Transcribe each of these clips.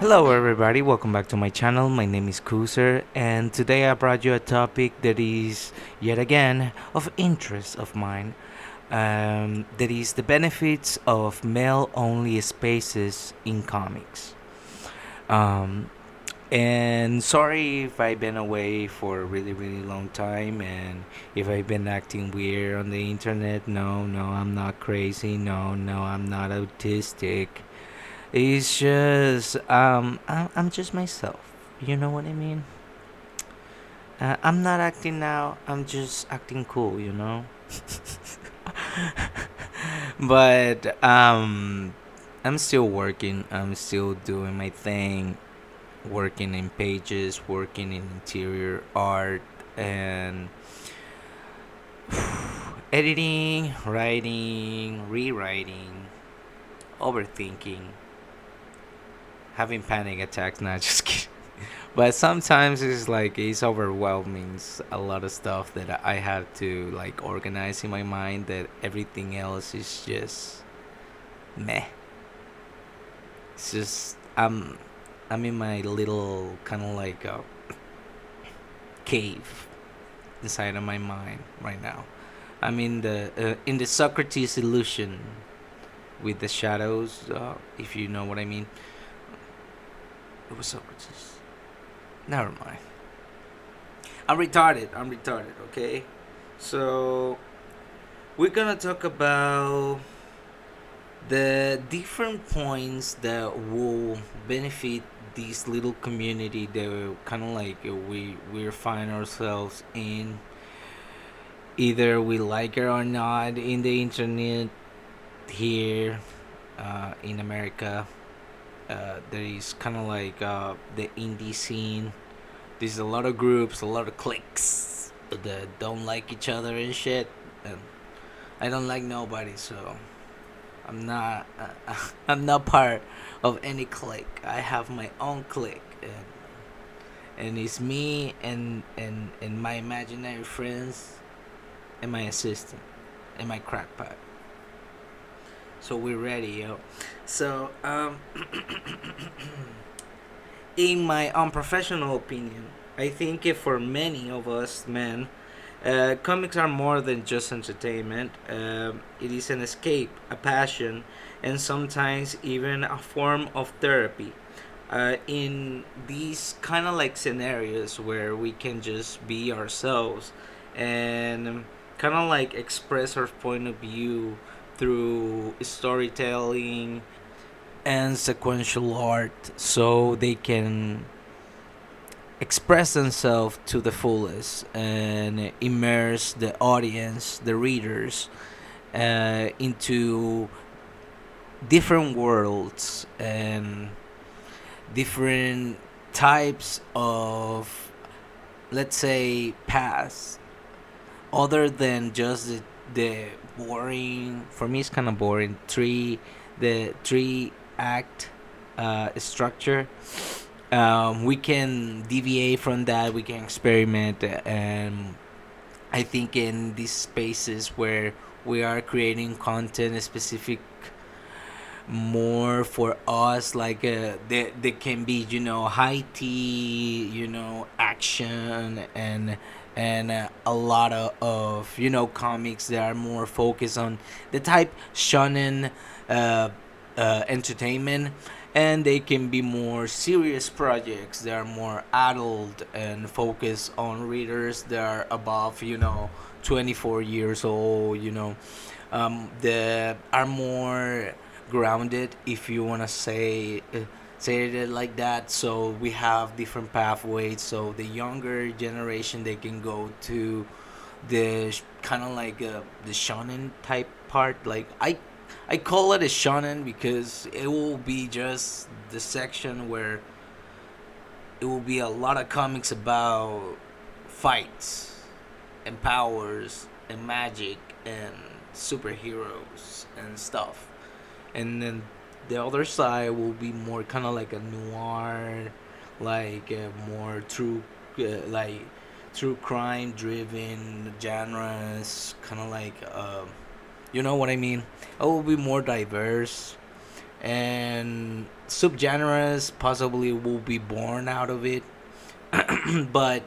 Hello everybody, welcome back to my channel. My name is Kuser, and today I brought you a topic that is yet again of interest of mine. That is the benefits of male-only spaces in comics. Um, and sorry if I've been away for a really, really long time, and if I've been acting weird on the internet. No, no, I'm not crazy. No, no, I'm not autistic. It's just I'm just myself. You know what I mean? I'm not acting now. I'm just acting cool. But I'm still working. I'm still doing my thing. Working in pages, working in interior art, and editing, writing, rewriting, overthinking, having panic attacks. Not just kidding. But sometimes it's overwhelming. A lot of stuff that I have to like organize in my mind, that everything else is just meh. It's just I'm in my little kind of like a cave inside of my mind right now. I'm in the Socrates illusion with the shadows, if you know what I mean. It was Socrates. Never mind. I'm retarded. I'm retarded. Okay. So we're gonna talk about the different points that will benefit this little community that kind of like we find ourselves in. Either we like it or not, in the internet here in America. There is kind of like the indie scene. There's a lot of groups, a lot of cliques that don't like each other and shit. And I don't like nobody, so I'm not. I'm not part of any clique. I have my own clique, and it's me and my imaginary friends and my assistant and my crackpot. So we're ready, yo. So in my unprofessional opinion, I think if for many of us men, comics are more than just entertainment. It is an escape, a passion, and sometimes even a form of therapy. In these kind of like scenarios where we can just be ourselves and kind of like express our point of view through storytelling and sequential art, so they can express themselves to the fullest and immerse the audience, the readers, into different worlds and different types of, let's say, paths, other than just the boring, for me it's kind of boring, the three act structure. We can deviate from that, we can experiment, and I think in these spaces where we are creating content specific more for us, like there can be, high tea, action, and a lot of comics that are more focused on the type shonen entertainment, and they can be more serious projects that are more adult and focus on readers that are above 24 years old, that are more grounded, if you want to say it like that. So we have different pathways, so the younger generation, they can go to the kind of like the shonen type part. Like I call it a shonen because it will be just the section where it will be a lot of comics about fights and powers and magic and superheroes and stuff. And then the other side will be more kind of like a noir, like more like true crime driven genres, kind of like you know what I mean. It will be more diverse, and subgenres possibly will be born out of it. But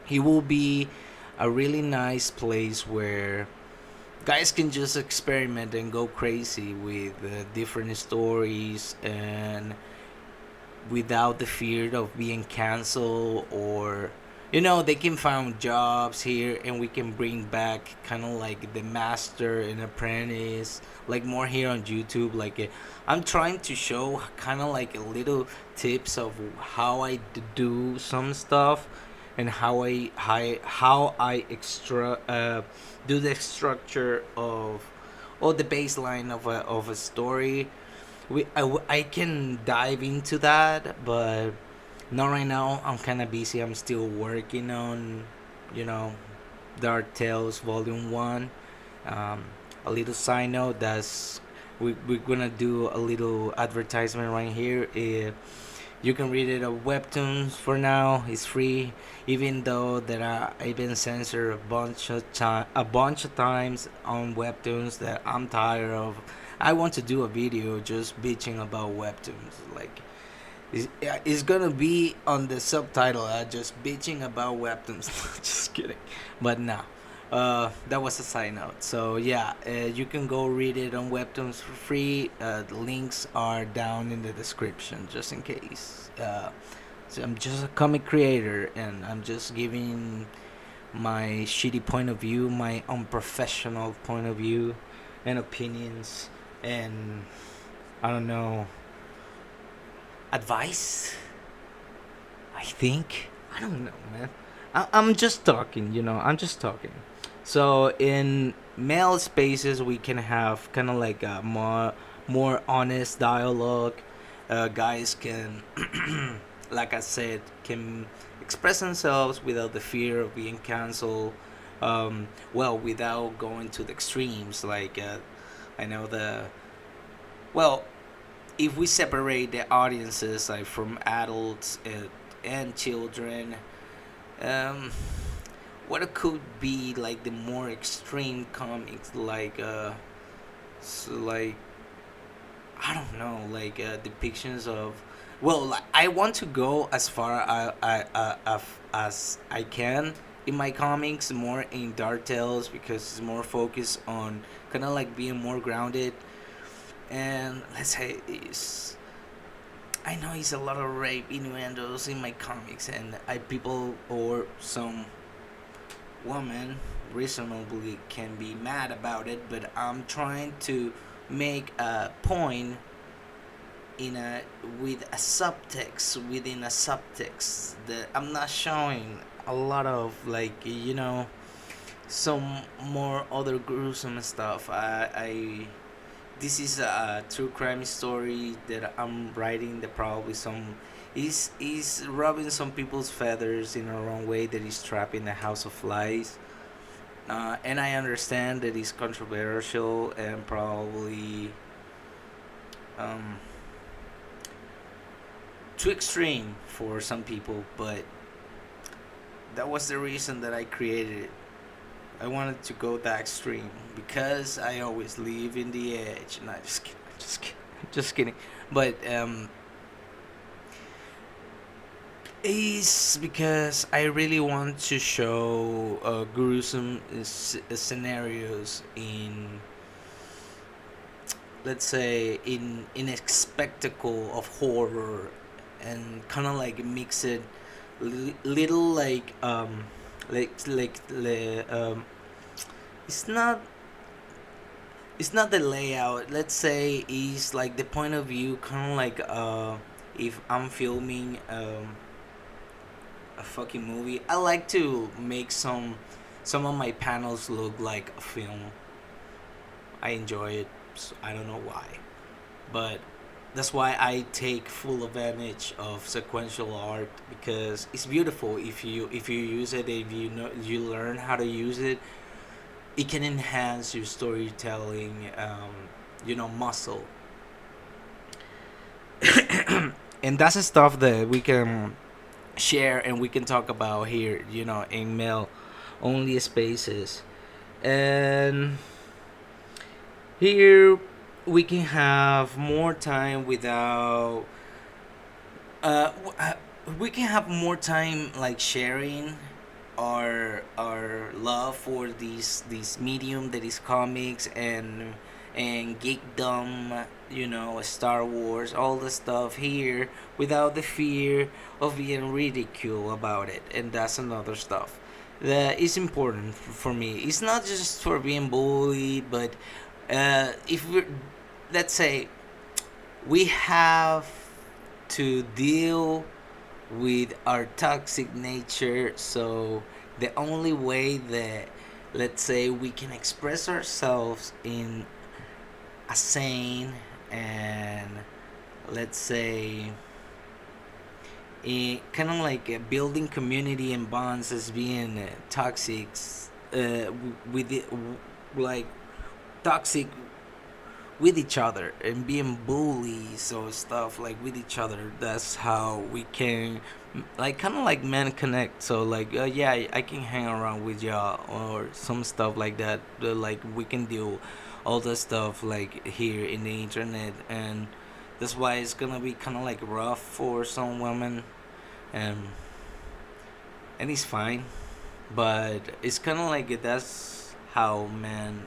it will be a really nice place where guys can just experiment and go crazy with different stories, and without the fear of being canceled, or they can find jobs here, and we can bring back kind of like the master and apprentice, like more here on YouTube. Like I'm trying to show kind of like a little tips of how I do some stuff, and how I do the structure of, or the baseline of a story. I can dive into that, but not right now. I'm kind of busy. I'm still working on, you know, Dark Tales Volume 1. Um, a little side note, we're gonna do a little advertisement right here. You can read it on Webtoons for now. It's free, even though that I've been censored a bunch of times on Webtoons that I'm tired of. I want to do a video just bitching about Webtoons. Like, it's gonna be on the subtitle. Just bitching about Webtoons. Just kidding, but nah. That was a side note. So yeah, you can go read it on Webtoons for free. The links are down in the description, just in case. So I'm just a comic creator, and I'm just giving my shitty point of view, my unprofessional point of view, and opinions, and I don't know, advice. I think, I don't know, man. I'm just talking, I'm just talking. So in male spaces, we can have kind of like a more honest dialogue. Guys can, like I said, can express themselves without the fear of being canceled. Well, without going to the extremes. Like I know well, if we separate the audiences like from adults and children, um, what it could be like the more extreme comics, like so like, I don't know, like depictions of, well, like, I want to go as far as I can in my comics, more in Dark Tales, because it's more focused on kind of like being more grounded. And let's say it's, I know it's a lot of rape innuendos in my comics, and people or some woman reasonably can be mad about it, but I'm trying to make a point in a with a subtext within a subtext, that I'm not showing a lot of, like, some more other gruesome stuff. I This is a true crime story that I'm writing, that probably some is rubbing some people's feathers in a wrong way, that is trapped in a house of lies. And I understand that it's controversial and probably um, too extreme for some people, but that was the reason that I created it. I wanted to go that extreme because I always live in the edge. Not just kidding, just kidding, just kidding. But it's because I really want to show gruesome scenarios in, let's say, in a spectacle of horror, and kind of like mix it little like it's not it's not the layout. Let's say is like the point of view, kind of like if I'm filming a fucking movie. I like to make some of my panels look like a film. I enjoy it. So I don't know why, but that's why I take full advantage of sequential art, because it's beautiful if you use it, if you learn how to use it. It can enhance your storytelling, muscle. And that's the stuff that we can share and we can talk about here, in male only spaces. And here we can have more time without we can have more time like sharing our love for these medium that is comics and geekdom, Star Wars, all the stuff here without the fear of being ridiculed about it, and that's another stuff that is important for me. It's not just for being bullied, but if we, let's say, we have to deal with our toxic nature. So the only way that, let's say, we can express ourselves in a sane and, let's say, kind of like building community and bonds as being toxic, with it, like toxic with each other and being bullies or stuff like with each other. That's how we can, like, kind of like men connect. So like, yeah, I can hang around with y'all or some stuff like that. Like we can do all the stuff like here in the internet, and that's why it's gonna be kind of like rough for some women, and and it's fine. But it's kind of like that's how men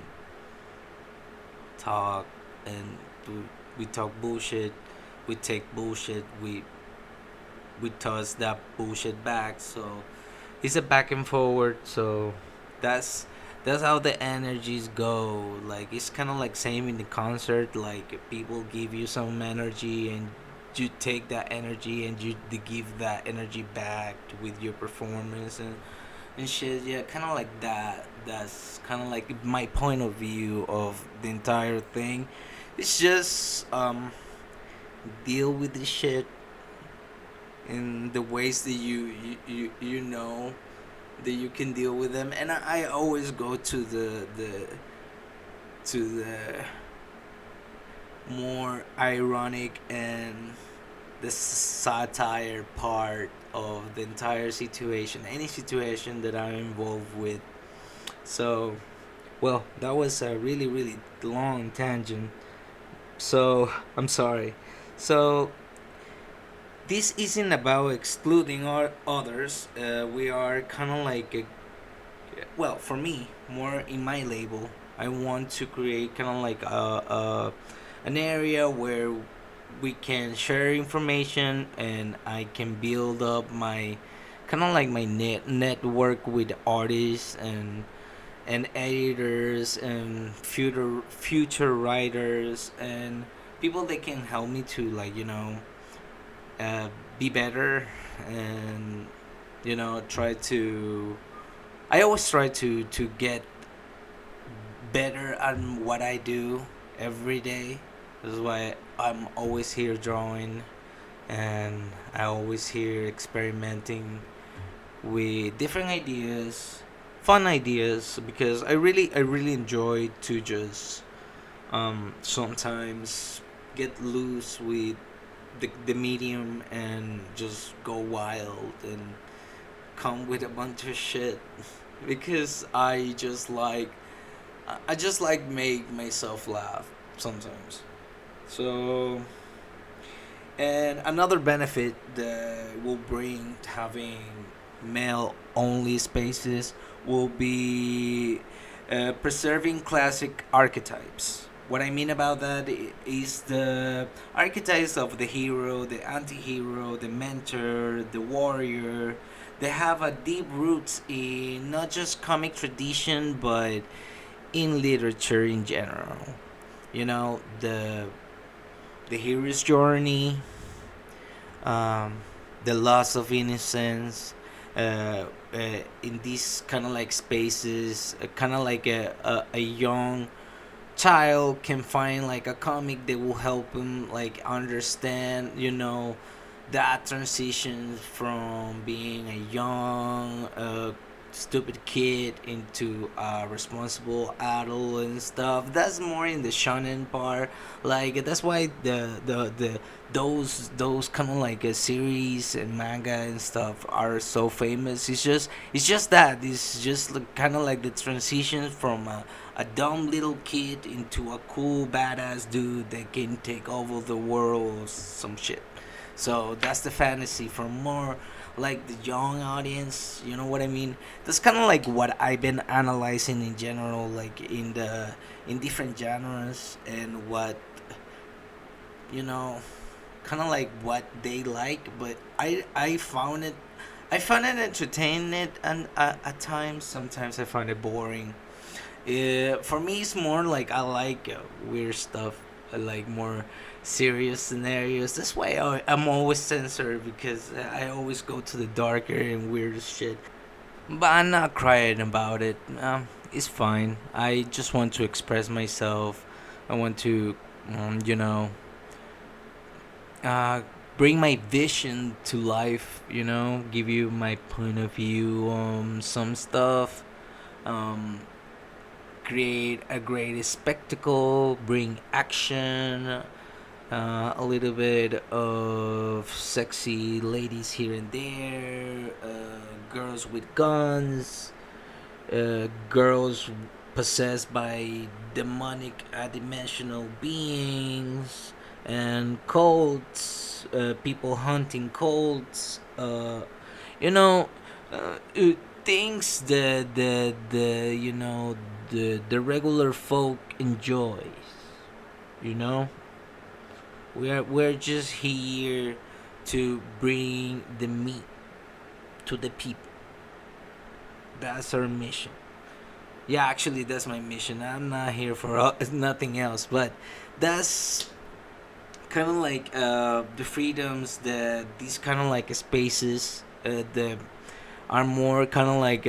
talk, and we talk bullshit, we take bullshit, we toss that bullshit back. So it's a back and forward. So that's that's how the energies go. Like it's kind of like same in the concert. Like people give you some energy, and you take that energy and you they give that energy back with your performance and shit. Yeah, kind of like that. That's kind of like my point of view of the entire thing. It's just deal with the shit in the ways that you know that you can deal with them. And I always go to the more ironic and the satire part of the entire situation, any situation that I'm involved with. So, well, that was a really, really long tangent. So, I'm sorry. So, this isn't about excluding our others. We are kind of like, well, for me, more in my label, I want to create kind of like an area where we can share information and I can build up my kind of like my network with artists and editors and future writers and people that can help me to, like, be better, and try to, I always try to get better at what I do every day. This is why I'm always here drawing, and I always here experimenting with different ideas, fun ideas, because I really enjoy to just sometimes get loose with the medium and just go wild and come with a bunch of shit because I just like make myself laugh sometimes. So, and another benefit that will bring having male only spaces will be preserving classic archetypes. What I mean about that is the archetypes of the hero, the anti hero, the mentor, the warrior. They have a deep roots in not just comic tradition but in literature in general. The hero's journey, um, the loss of innocence, in these kind of like spaces, kind of like a young child can find like a comic that will help him like understand, that transition from being a young stupid kid into a responsible adult and stuff. That's more in the shonen part. Like that's why the those kind of like a series and manga and stuff are so famous. It's just that it's just like, kind of like the transition from a dumb little kid into a cool badass dude that can take over the world or some shit. So that's the fantasy for more like the young audience. You know what I mean? That's kind of like what I've been analyzing in general, like in different genres and what you know, kind of like what they like. But I found it entertaining and at times. Sometimes I find it boring. For me, it's more like I like weird stuff. I like more serious scenarios. That's why I'm always censored because I always go to the darker and weird shit. But I'm not crying about it. It's fine. I just want to express myself. I want to, you know, uh, bring my vision to life. You know, give you my point of view on some stuff. Um, Create a great spectacle, bring action, a little bit of sexy ladies here and there, girls with guns, girls possessed by demonic dimensional beings, and cults, people hunting cults, you know, things that the regular folk enjoys. You know, we're just here to bring the meat to the people. That's our mission. Yeah, actually, that's my mission. I'm not here for nothing else, but that's kind of like the freedoms that these kind of like spaces that are more kind of like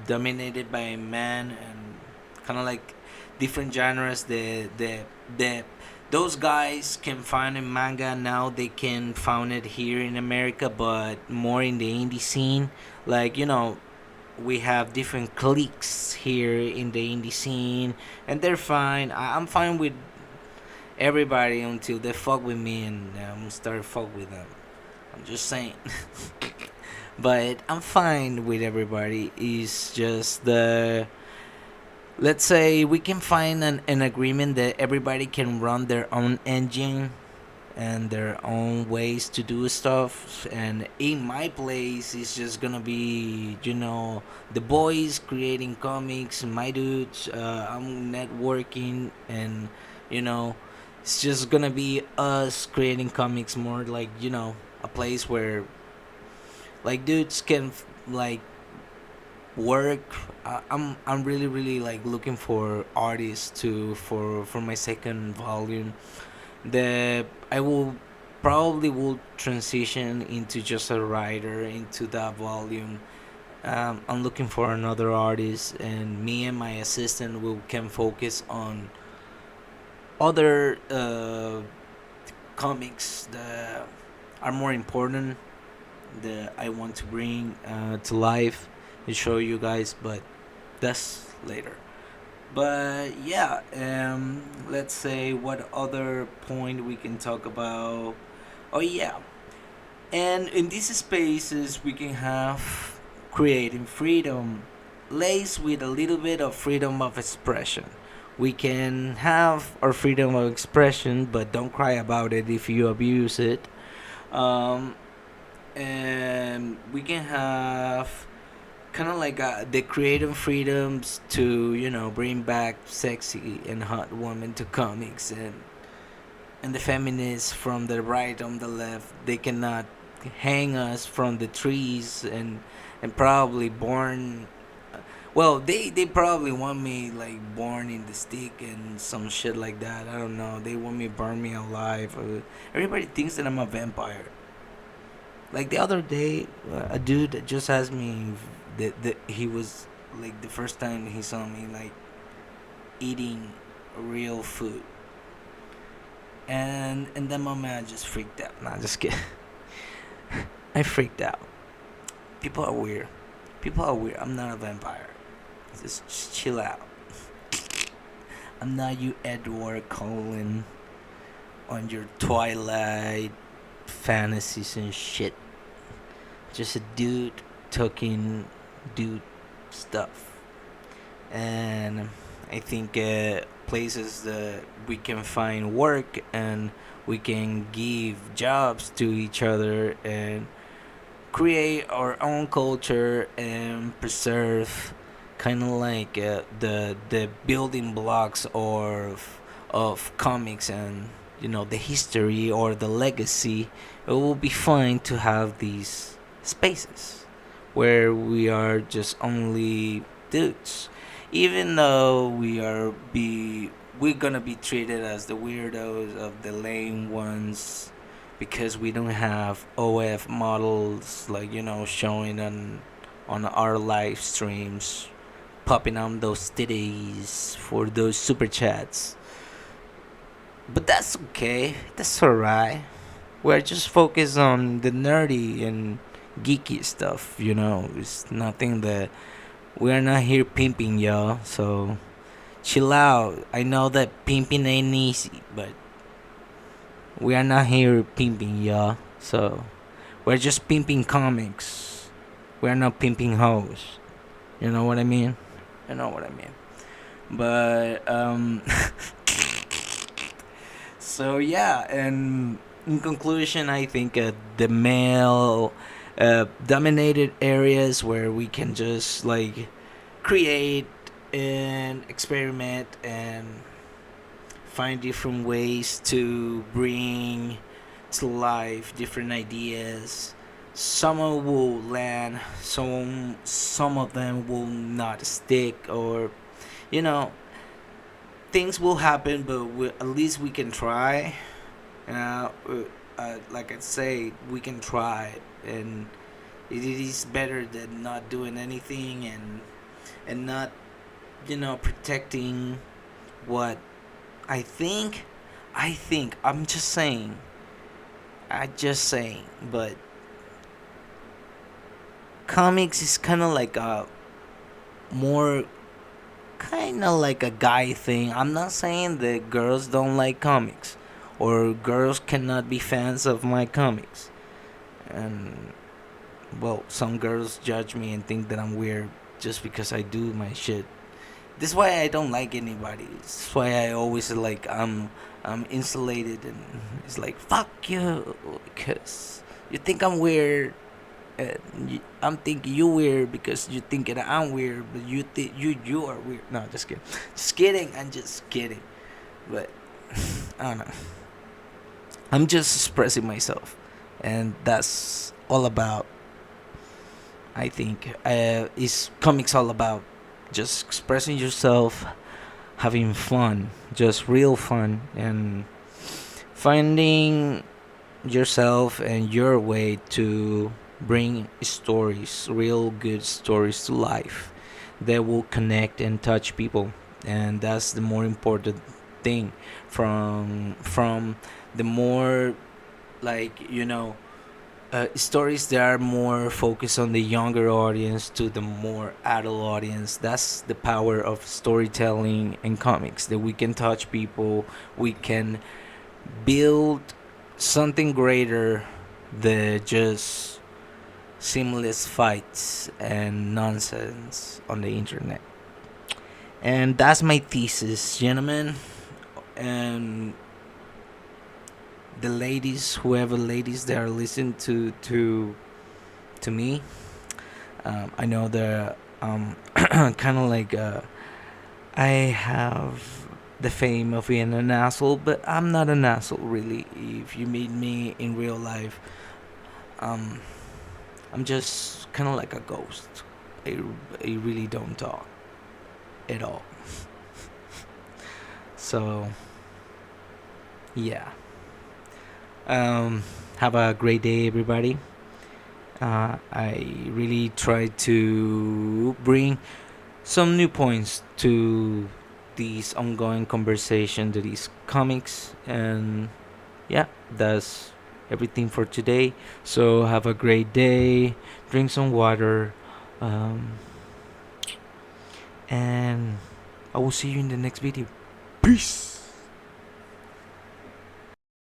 dominated by man and kind of like different genres that those guys can find in manga now they can found it here in America, but more in the indie scene. Like we have different cliques here in the indie scene, and they're fine. I'm fine with everybody until they fuck with me and start fuck with them. I'm just saying. But I'm fine with everybody. It's just the let's say we can find an agreement that everybody can run their own engine and their own ways to do stuff, and in my place it's just gonna be the boys creating comics, my dudes, I'm networking, and you know it's just gonna be us creating comics, more like a place where like dudes can like work. I'm really really like looking for artists to for my second volume that I will probably will transition into just a writer into that volume. I'm looking for another artist, and me and my assistant will can focus on other comics that are more important that I want to bring to life and show you guys, but that's later. But yeah, let's say what other point we can talk about. Oh yeah, and in these spaces we can have creating freedom, laced with a little bit of freedom of expression. We can have our freedom of expression, but don't cry about it if you abuse it. Um, and we can have kind of like the creative freedoms to bring back sexy and hot women to comics, and the feminists from the right on the left, they cannot hang us from the trees and probably born. Well, they probably want me like born in the stick and some shit like that. I don't know. They want me burn me alive. Everybody thinks that I'm a vampire. Like the other day, a dude just asked me that he was like the first time he saw me like eating real food, and in that moment I just freaked out. Nah, just kidding. I freaked out. People are weird. People are weird. I'm not a vampire. Just chill out. I'm not you Edward Cullen on your Twilight fantasies and shit. Just a dude talking dude stuff. And I think places that we can find work and we can give jobs to each other and create our own culture and preserve kind of like the building blocks of comics and the history or the legacy. It will be fine to have these spaces where we are just only dudes, even though we're gonna be treated as the weirdos of the lame ones because we don't have OF models like showing on our live streams, popping on those titties for those super chats. But that's okay. That's alright. We're just focused on the nerdy and geeky stuff. It's nothing that we are not here pimping, y'all. So chill out. I know that pimping ain't easy, but we are not here pimping, y'all. So we're just pimping comics. We're not pimping hoes. You know what I mean? You know what I mean. But so yeah, and in conclusion, I think the male dominated areas where we can just like create and experiment and find different ways to bring to life different ideas. Some will land, some of them will not stick, or you know things will happen, but at least we can try. Like I say, we can try, and it is better than not doing anything and not protecting what I think. I'm just saying. But comics is kind of like a more kind of like a guy thing. I'm not saying that girls don't like comics or girls cannot be fans of my comics. And well, some girls judge me and think that I'm weird just because I do my shit. This is why I don't like anybody. This is why I always like I'm insulated, and it's like fuck you because you think I'm weird. I'm thinking you weird because you thinking I'm weird, but you think you are weird. No, just kidding. Just kidding. I'm just kidding. But I don't know. I'm just expressing myself, and that's all about. I think is comics all about just expressing yourself, having fun, just real fun, and finding yourself and your way to bring stories, real good stories to life that will connect and touch people. And that's the more important thing from the more like stories that are more focused on the younger audience to the more adult audience. That's the power of storytelling and comics, that we can touch people, we can build something greater than just seamless fights and nonsense on the internet. And that's my thesis, gentlemen. And the ladies, whoever ladies that are listening to me, I know they're kind of like I have the fame of being an asshole, but I'm not an asshole really. If you meet me in real life, I'm just kind of like a ghost. I really don't talk at all. So yeah. Have a great day, everybody. I really try to bring some new points to these ongoing conversation, to these comics, and yeah, that's everything for today. So have a great day. Drink some water. Um, and I will see you in the next video. Peace.